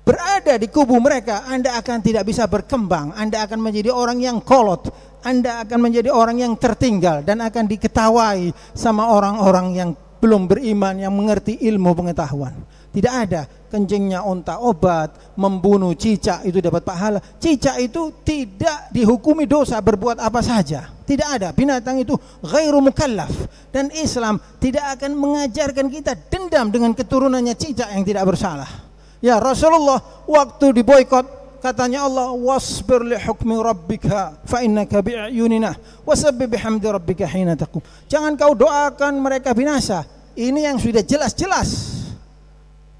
berada di kubu mereka, Anda akan tidak bisa berkembang. Anda akan menjadi orang yang kolot. Anda akan menjadi orang yang tertinggal dan akan diketawai sama orang-orang yang belum beriman, yang mengerti ilmu pengetahuan. Tidak ada kencingnya unta obat, membunuh cicak itu dapat pahala. Cicak itu tidak dihukumi dosa berbuat apa saja. Tidak ada. Binatang itu ghairu mukallaf. Dan Islam tidak akan mengajarkan kita dendam dengan keturunannya cicak yang tidak bersalah. Ya, Rasulullah waktu diboikot, katanya Allah, wasbir li hukmi rabbika fa innaka bi'ayunina wasabbih bihamdi rabbika hina taqum. Jangan kau doakan mereka binasa. Ini yang sudah jelas-jelas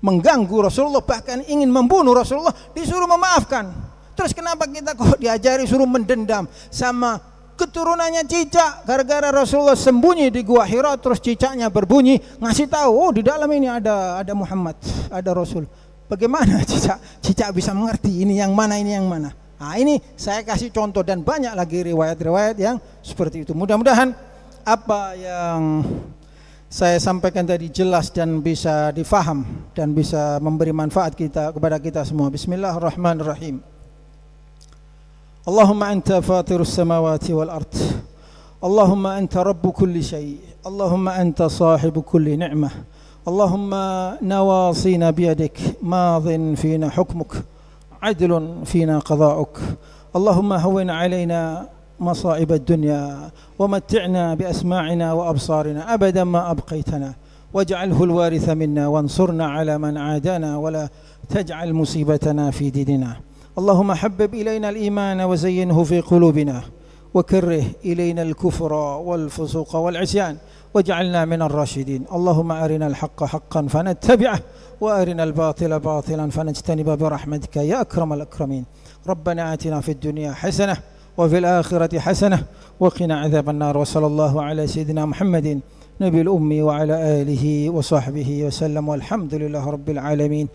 mengganggu Rasulullah, bahkan ingin membunuh Rasulullah, disuruh memaafkan. Terus kenapa kita kok diajari suruh mendendam sama keturunannya cicak? Gara-gara Rasulullah sembunyi di gua Hira, terus cicaknya berbunyi ngasih tahu, oh di dalam ini ada Muhammad, ada Rasul. Bagaimana cicak bisa mengerti ini yang mana, ini yang mana? Nah, ini saya kasih contoh dan banyak lagi riwayat-riwayat yang seperti itu. Mudah-mudahan apa yang saya sampaikan tadi jelas dan bisa difaham dan bisa memberi manfaat kepada kita semua. Bismillahirrahmanirrahim. Allahumma anta fatirus samawati wal ard. Allahumma anta rabbu kulli syai'. Allahumma anta sahibu kulli ni'mah. Allahumma nawasina biyadik, madhin fina hukmuk, adlun fina qada'uk. Allahumma hawwin alaina مصائب الدنيا ومتعنا بأسماعنا وأبصارنا أبدا ما أبقيتنا واجعله الوارث منا وانصرنا على من عادانا ولا تجعل مصيبتنا في ديننا اللهم حبب إلينا الإيمان وزينه في قلوبنا وكره إلينا الكفر والفسوق والعصيان واجعلنا من الراشدين اللهم أرنا الحق حقا فنتبعه وأرنا الباطل باطلا فنجتنبه برحمتك يا أكرم الأكرمين ربنا آتنا في الدنيا حسنة وفي الآخرة حسنة وقنا عذاب النار وصلى الله على سيدنا محمد نبي الأمي وعلى آله وصحبه وسلم والحمد لله رب العالمين.